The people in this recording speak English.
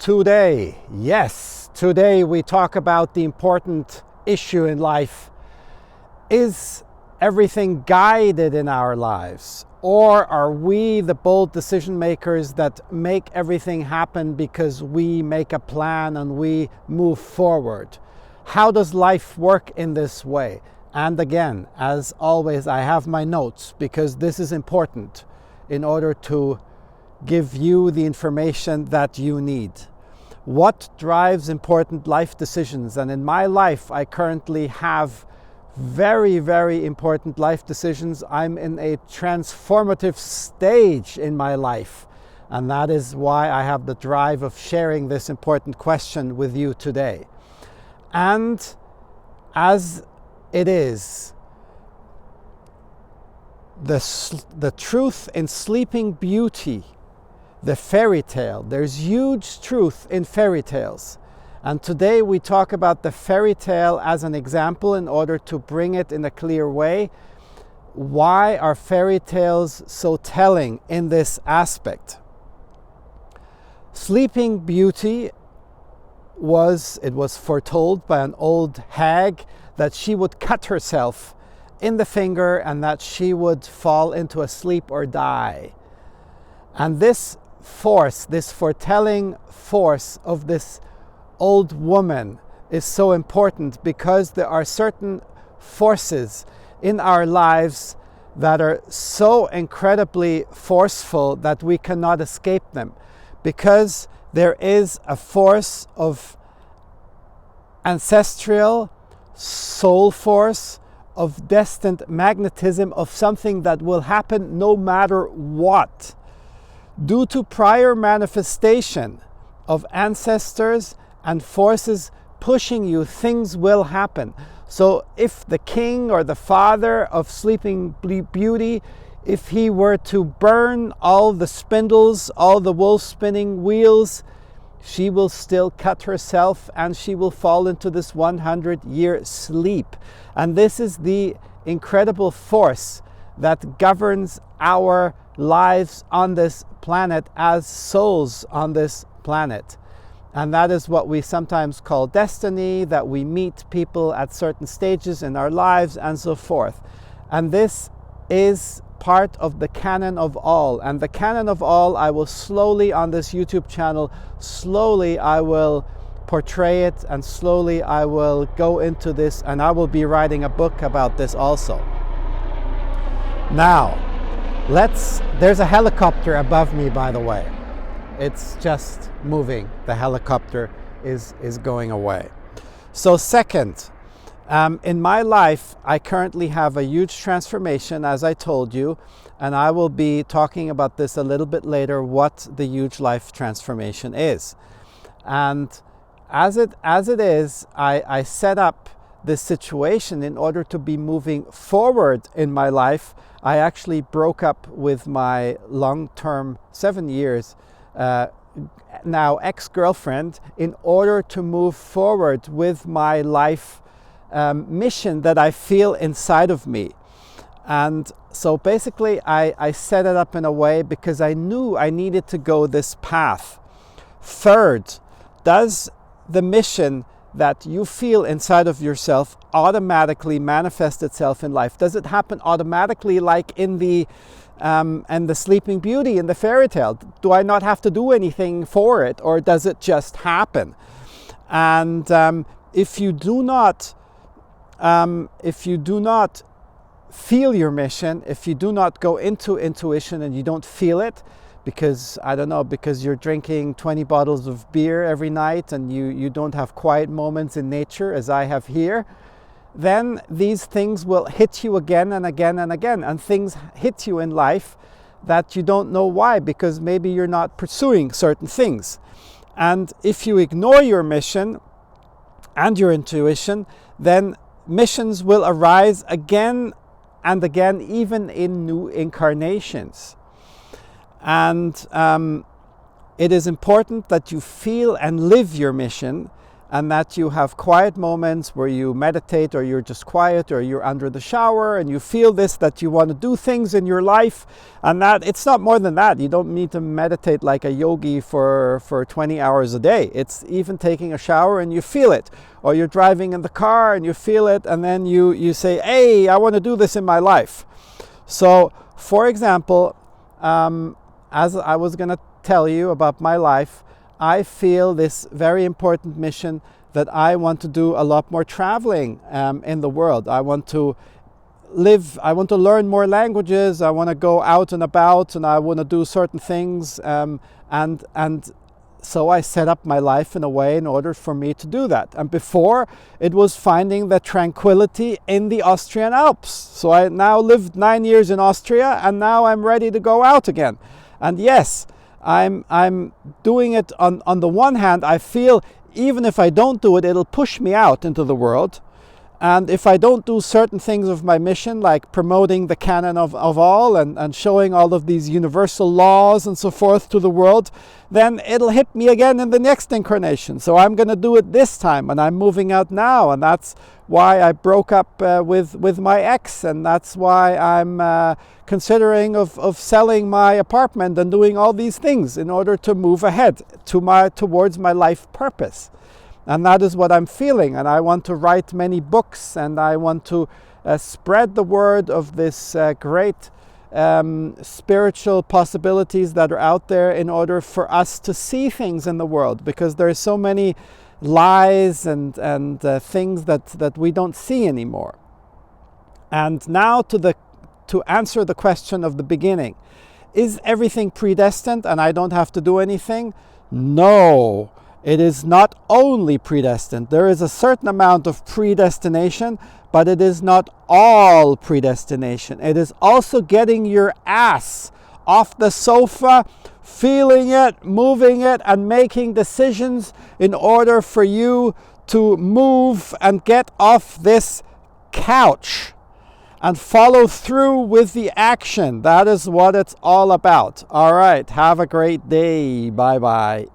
Today, yes, today we talk about the important issue in life. Is everything guided in our lives? Or are we the bold decision makers that make everything happen because we make a plan and we move forward? How does life work in this way? And again, as always, I have my notes because this is important in order to give you the information that you need. What drives important life decisions? And in my life, I currently have very, very important life decisions. I'm in a transformative stage in my life. And that is why I have the drive of sharing this important question with you today. And as it is, the truth in Sleeping Beauty, the fairy tale. There's huge truth in fairy tales. And today we talk about the fairy tale as an example in order to bring it in a clear way. Why are fairy tales so telling in this aspect? Sleeping Beauty was foretold by an old hag that she would cut herself in the finger and that she would fall into a sleep or die. And this force, this foretelling force of this old woman is so important because there are certain forces in our lives that are so incredibly forceful that we cannot escape them, because there is a force of ancestral soul force, of destined magnetism, of something that will happen no matter what. Due to prior manifestation of ancestors and forces pushing you, things will happen. So if the king or the father of Sleeping Beauty, if he were to burn all the spindles, all the wool spinning wheels, she will still cut herself and she will fall into this 100-year sleep. And this is the incredible force that governs our lives on this planet as souls on this planet. And that is what we sometimes call destiny, that we meet people at certain stages in our lives and so forth. And this is part of the canon of all. And the canon of all, I will slowly on this YouTube channel, slowly I will portray it, and slowly I will go into this, and I will be writing a book about this also. Now, there's a helicopter above me, by the way. It's just moving. The helicopter is going away. So second, in my life, I currently have a huge transformation, as I told you, and I will be talking about this a little bit later, what the huge life transformation is. And as it is, I set up this situation in order to be moving forward in my life. I actually broke up with my long-term 7 years now ex-girlfriend in order to move forward with my life mission that I feel inside of me. And so basically I set it up in a way because I knew I needed to go this path. Third, does the mission that you feel inside of yourself automatically manifest itself in life? Does it happen automatically like in the Sleeping Beauty, in the fairy tale? Do I not have to do anything for it, or does it just happen? And if you do not feel your mission, if you do not go into intuition and you don't feel it, because, I don't know, because you're drinking 20 bottles of beer every night and you don't have quiet moments in nature as I have here, then these things will hit you again and again and again. And things hit you in life that you don't know why, because maybe you're not pursuing certain things. And if you ignore your mission and your intuition, then missions will arise again and again, even in new incarnations. And it is important that you feel and live your mission, and that you have quiet moments where you meditate, or you're just quiet, or you're under the shower and you feel this, that you want to do things in your life, and that it's not more than that. You don't need to meditate like a yogi for 20 hours a day. It's even taking a shower and you feel it, or you're driving in the car and you feel it, and then you say, hey, I want to do this in my life. So for example, as I was going to tell you about my life, I feel this very important mission that I want to do a lot more traveling in the world. I want to learn more languages, I want to go out and about, and I want to do certain things, and so I set up my life in a way in order for me to do that. And before, it was finding the tranquility in the Austrian Alps. So I now lived 9 years in Austria, and now I'm ready to go out again. And yes, I'm doing it on the one hand. I feel even if I don't do it, it'll push me out into the world. And if I don't do certain things of my mission, like promoting the canon of all, and showing all of these universal laws and so forth to the world, then it'll hit me again in the next incarnation. So I'm going to do it this time, and I'm moving out now. And that's why I broke up with my ex, and that's why I'm considering of selling my apartment and doing all these things in order to move ahead towards my life purpose. And that is what I'm feeling, and I want to write many books, and I want to spread the word of this great spiritual possibilities that are out there, in order for us to see things in the world, because there are so many lies and things that we don't see anymore. And now to answer the question of the beginning, is everything predestined and I don't have to do anything? No. It is not only predestined. There is a certain amount of predestination, but it is not all predestination. It is also getting your ass off the sofa, feeling it, moving it, and making decisions in order for you to move and get off this couch and follow through with the action. That is what it's all about. All right, have a great day. Bye-bye.